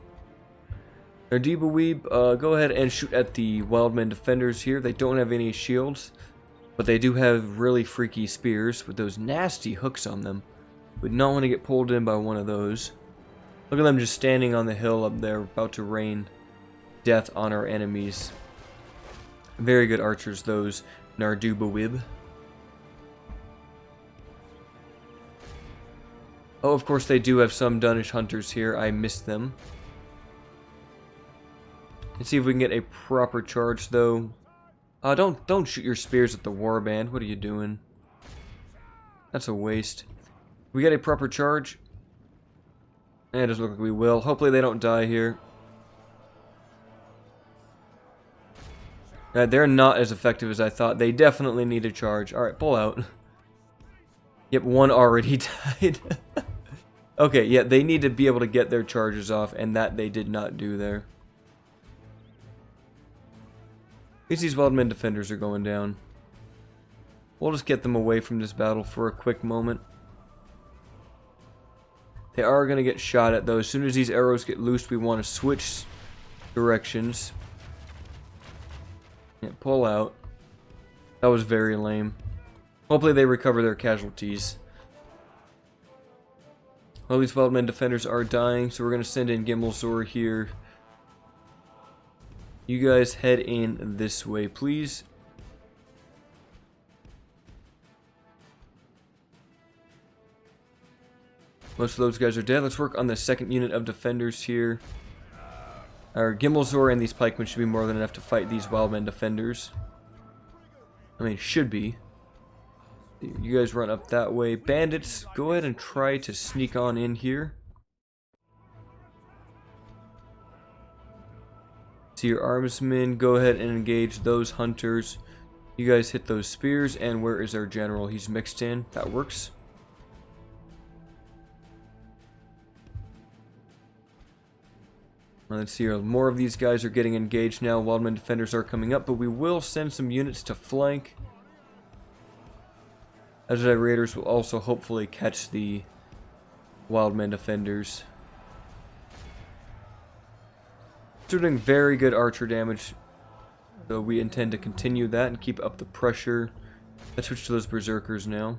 Nardiba Weeb, go ahead and shoot at the wildmen defenders here. They don't have any shields, but they do have really freaky spears with those nasty hooks on them. Would not want to get pulled in by one of those. Look at them just standing on the hill up there, about to rain death on our enemies. Very good archers, those Narduba Wib. Oh, of course they do have some Dunish hunters here. I missed them. Let's see if we can get a proper charge, though. Don't shoot your spears at the warband. What are you doing? That's a waste. We get a proper charge. And it doesn't look like we will. Hopefully they don't die here. They're not as effective as I thought. They definitely need a charge. Alright, pull out. Yep, one already died. Okay, yeah, they need to be able to get their charges off, and that they did not do there. At least these wildmen defenders are going down. We'll just get them away from this battle for a quick moment. They are going to get shot at, though. As soon as these arrows get loosed, we want to switch directions. Yeah, pull out. That was very lame. Hopefully they recover their casualties. Well, these wildmen defenders are dying, so we're going to send in Gimilkhad here. You guys head in this way, please. Most of those guys are dead. Let's work on the second unit of defenders here. Our Gimilkhad and these pikemen should be more than enough to fight these wildmen defenders. I mean, should be. You guys run up that way. Bandits, go ahead and try to sneak on in here. So your armsmen, go ahead and engage those hunters. You guys hit those spears. And where is our general? He's mixed in. That works. Let's see here. More of these guys are getting engaged now. Wildman defenders are coming up, but we will send some units to flank. Azadai raiders will also hopefully catch the Wildman defenders. They're doing very good archer damage, so we intend to continue that and keep up the pressure. Let's switch to those berserkers now.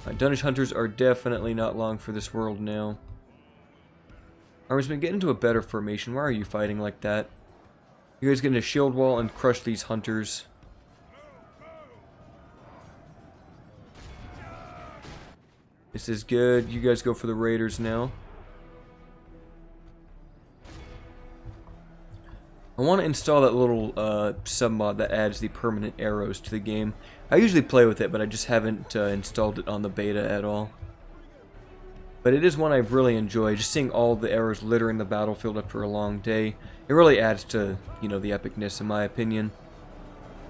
Dunish hunters are definitely not long for this world now. Armsmen, get into a better formation. Why are you fighting like that? You guys get into a shield wall and crush these hunters. This is good. You guys go for the raiders now. I want to install that little sub-mod that adds the permanent arrows to the game. I usually play with it, but I just haven't installed it on the beta at all. But it is one I really enjoy, just seeing all the arrows littering the battlefield after a long day. It really adds to, you know, the epicness in my opinion.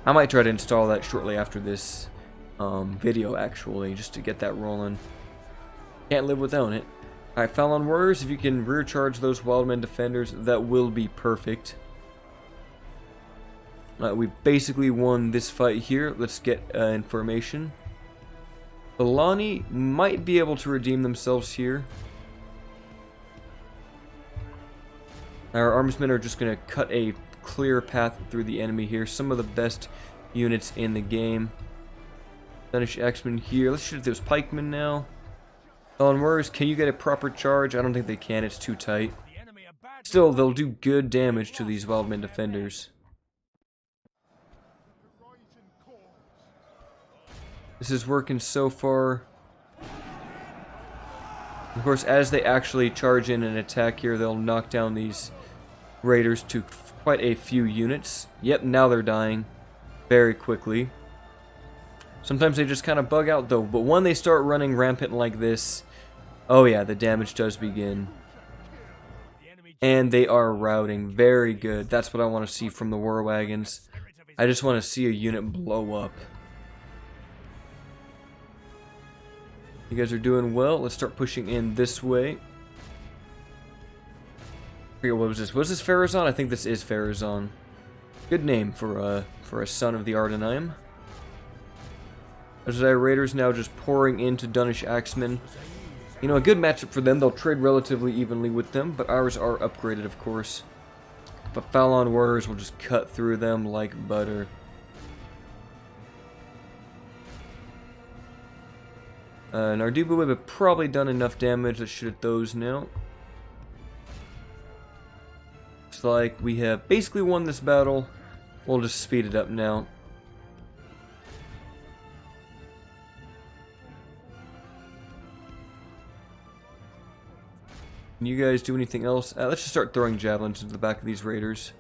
I might try to install that shortly after this video, actually, just to get that rolling. Can't live without it. Alright, Falon Warriors, if you can rear charge those Wildman defenders, that will be perfect. We basically won this fight here. Let's get information. Balani might be able to redeem themselves here. Our armsmen are just going to cut a clear path through the enemy here. Some of the best units in the game. Danish axemen here. Let's shoot at those pikemen now. Fallen Warriors, can you get a proper charge? I don't think they can. It's too tight. Still, they'll do good damage to these Wildman defenders. This is working so far. Of course, as they actually charge in and attack here, they'll knock down these raiders to quite a few units. Yep, now they're dying very quickly. Sometimes they just kind of bug out though, but when they start running rampant like this, oh yeah, the damage does begin. And they are routing. Very good. That's what I want to see from the war wagons. I just want to see a unit blow up. You guys are doing well. Let's start pushing in this way. I forget, what was this? Was this Pharazôn? I think this is Pharazôn. Good name for a son of the Ar-Adûnâim. Azadai raiders now just pouring into Dunish axemen. You know, a good matchup for them. They'll trade relatively evenly with them, but ours are upgraded, of course. But Falon warriors will just cut through them like butter. Nardubu have probably done enough damage. Let's shoot at those now. Looks like we have basically won this battle. We'll just speed it up now. Can you guys do anything else? Let's just start throwing javelins into the back of these raiders.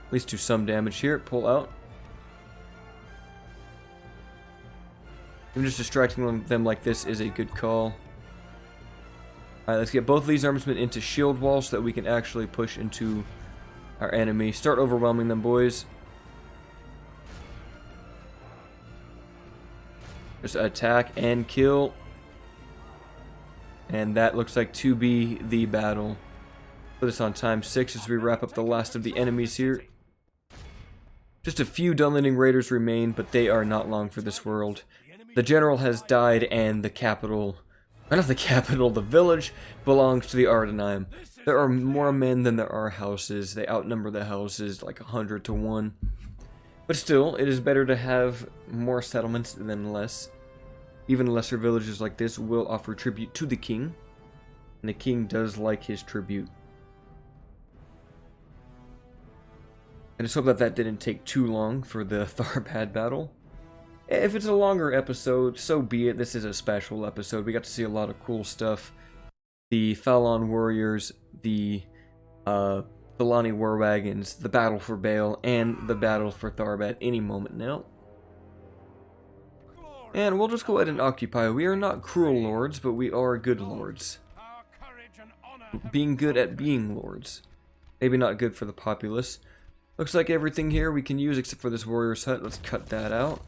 At least do some damage here. Pull out. I'm just distracting them like this is a good call. Alright, let's get both of these armsmen into shield walls so that we can actually push into our enemy. Start overwhelming them, boys. Just attack and kill. And that looks like to be the battle. Put this on time 6 as we wrap up the last of the enemies here. Just a few Dunlanding raiders remain, but they are not long for this world. The general has died and the capital, or not the capital, the village belongs to the Ar-Adûnâim. There are more men than there are houses. They outnumber the houses like 100 to 1. But still, it is better to have more settlements than less. Even lesser villages like this will offer tribute to the king. And the king does like his tribute. I just hope that that didn't take too long for the Tharbad battle. If it's a longer episode, so be it. This is a special episode. We got to see a lot of cool stuff. The Falon warriors, the Balani war wagons, the battle for Bale, and the battle for Tharbad any moment now. And we'll just go ahead and occupy. We are not cruel lords, but we are good lords. Our courage and honor being good at being lords. Maybe not good for the populace. Looks like everything here we can use except for this warrior's hut. Let's cut that out.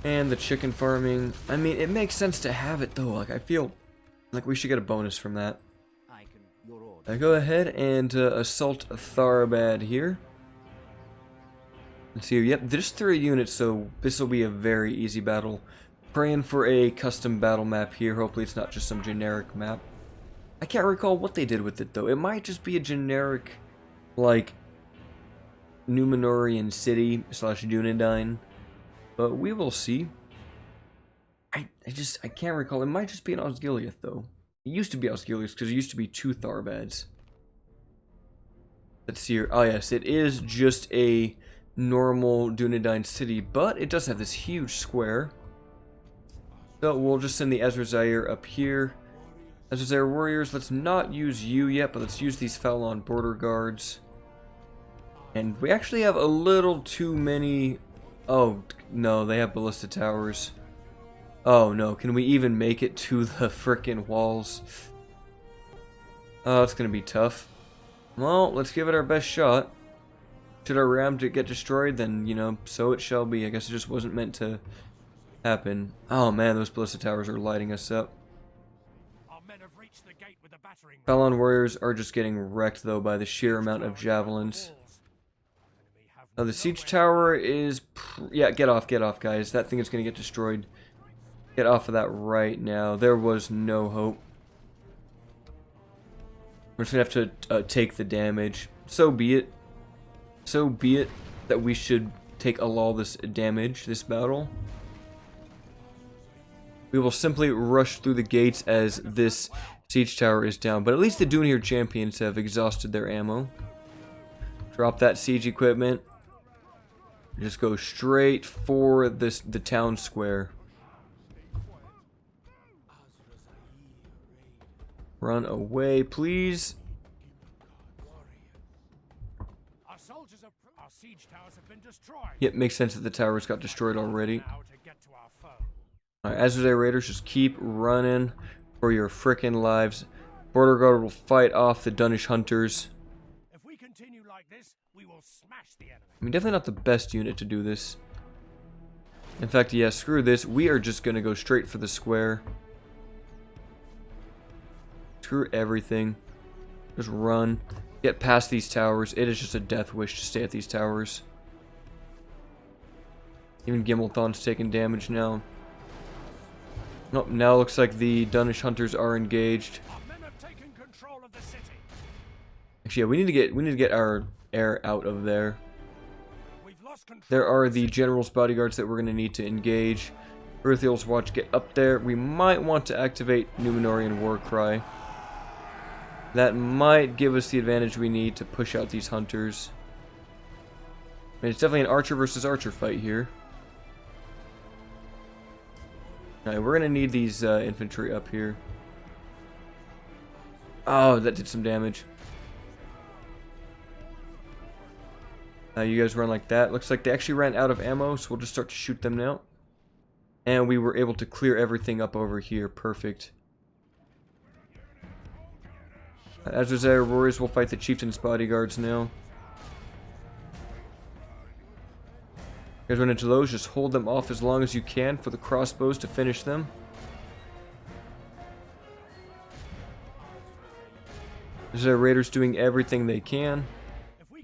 And the chicken farming. I mean, it makes sense to have it though. Like, I feel like we should get a bonus from that. I go ahead and assault Tharbad here. Let's see. Yep, there's 3 units, so this will be a very easy battle. Praying for a custom battle map here. Hopefully it's not just some generic map. I can't recall what they did with it though. It might just be a generic, like, Numenorian city / Dunland, but we will see. I can't recall. It might just be an Osgiliath though. It used to be Osgiliath because it used to be 2 Tharbads. Let's see here. Oh yes, it is just a normal Dunland city, but it does have this huge square. So we'll just send the Azrazair up here. Azrazair warriors, let's not use you yet, but let's use these Falon border guards. And we actually have a little too many... Oh, no, they have ballista towers. Oh, no, can we even make it to the frickin' walls? Oh, it's gonna be tough. Well, let's give it our best shot. Should our ram get destroyed, then, you know, so it shall be. I guess it just wasn't meant to happen. Oh, man, those ballista towers are lighting us up. Falon warriors are just getting wrecked, though, by the sheer amount of javelins. Oh, the siege tower is... Yeah, get off, guys. That thing is going to get destroyed. Get off of that right now. There was no hope. We're just going to have to take the damage. So be it. So be it that we should take all this damage, this battle. We will simply rush through the gates as this siege tower is down. But at least the Dunir champions have exhausted their ammo. Drop that siege equipment. Just go straight for the town square. Run away, please. Our siege towers have been destroyed. Yep, makes sense that the towers got destroyed already. Alright, Azrazair Raiders, just keep running for your frickin' lives. Border Guard will fight off the Dunish hunters. If we continue like this, we will smash the enemy. I mean, definitely not the best unit to do this. In fact, yeah, screw this. We are just gonna go straight for the square. Screw everything. Just run. Get past these towers. It is just a death wish to stay at these towers. Even Gimilthon's taking damage now. Nope, now looks like the Dunish hunters are engaged. Our men have taken control of the city. Actually, yeah, we need to get our air out of there. We've lost control. There are the general's bodyguards that we're going to need to engage. Beruthiel's watch, get up there. We might want to activate Numenorian war cry. That might give us the advantage we need to push out these hunters. I mean, it's definitely an archer versus archer fight here. Alright, we're going to need these infantry up here. Oh, that did some damage. You guys run like that. Looks like they actually ran out of ammo, so we'll just start to shoot them now. And we were able to clear everything up over here. Perfect. Azrazair warriors will fight the chieftain's bodyguards now. You guys run into those, just hold them off as long as you can for the crossbows to finish them. Azrazair raiders doing everything they can.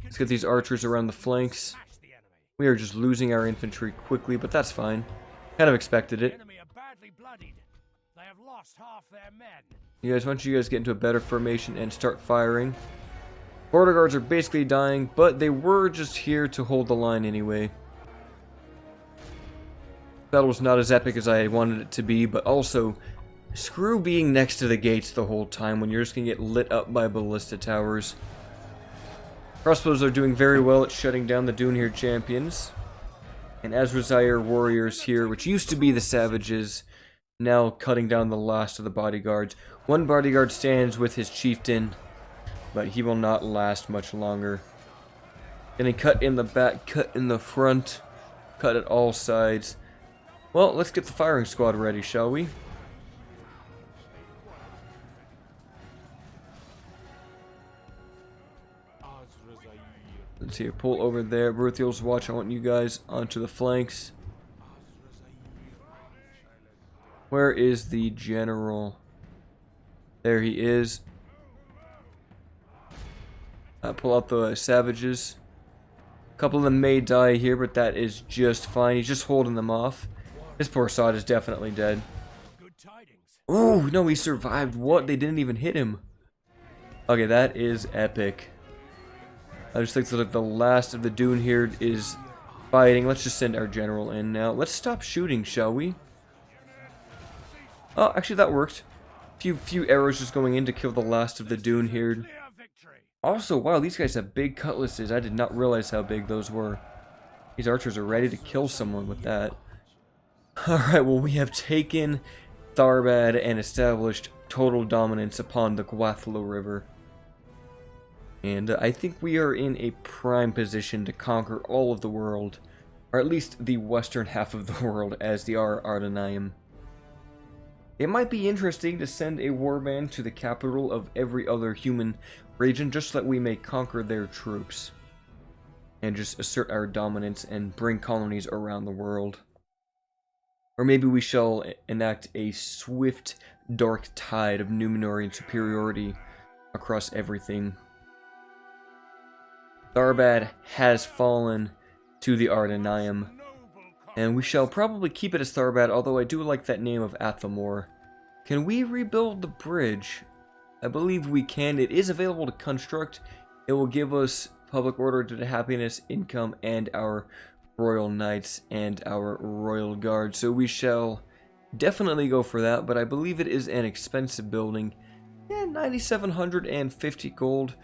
Let's get these archers around the flanks. We are just losing our infantry quickly, but that's fine. Kind of expected it. They have lost half their men. You guys, why don't you guys get into a better formation and start firing. Border guards are basically dying, but they were just here to hold the line anyway. Battle was not as epic as I wanted it to be, but also, screw being next to the gates the whole time when you're just gonna get lit up by ballista towers. Crossbows are doing very well at shutting down the Dunir champions. And Azrazair warriors here, which used to be the savages, now cutting down the last of the bodyguards. One bodyguard stands with his chieftain, but he will not last much longer. Gonna cut in the back, cut in the front, cut at all sides. Well, let's get the firing squad ready, shall we? Let's see, pull over there. Beruthiel's watch. I want you guys onto the flanks. Where is the general? There he is. Pull out the savages. A couple of them may die here, but that is just fine. He's just holding them off. This poor sod is definitely dead. Oh, no, he survived. What? They didn't even hit him. Okay, that is epic. I just think that like, the last of the Dune here is fighting. Let's just send our general in now. Let's stop shooting, shall we? Oh, actually that worked. Few arrows just going in to kill the last of the Dune here. Also, wow, these guys have big cutlasses. I did not realize how big those were. These archers are ready to kill someone with that. Alright, well, we have taken Tharbad and established total dominance upon the Gwathlo River. And I think we are in a prime position to conquer all of the world. Or at least the western half of the world as the Ar-Adûnâim. It might be interesting to send a warband to the capital of every other human region just so that we may conquer their troops. And just assert our dominance and bring colonies around the world. Or maybe we shall enact a swift, dark tide of Numenorian superiority across everything. Tharbad has fallen to the Ar-Adûnâim, and we shall probably keep it as Tharbad, although I do like that name of Athamor. Can we rebuild the bridge? I believe we can. It is available to construct. It will give us public order, happiness, income, and our royal knights and our royal guard. So we shall definitely go for that, but I believe it is an expensive building. Yeah, 9,750 gold.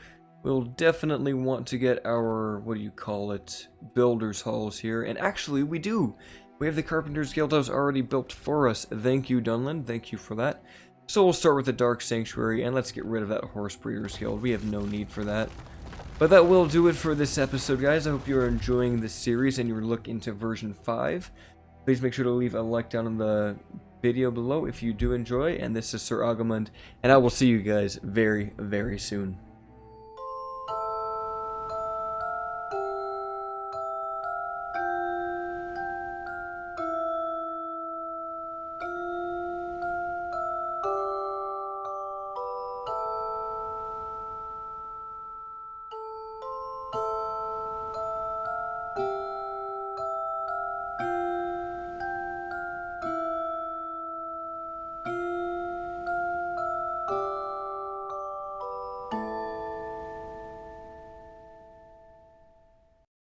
We'll definitely want to get our, what do you call it, builder's halls here. And actually, we do. We have the Carpenter's Guildhouse already built for us. Thank you, Dunland. Thank you for that. So we'll start with the Dark Sanctuary, and let's get rid of that Horse Breeder's Guild. We have no need for that. But that will do it for this episode, guys. I hope you are enjoying this series and your look into version 5. Please make sure to leave a like down in the video below if you do enjoy. And this is Sir Augimund, and I will see you guys very, very soon.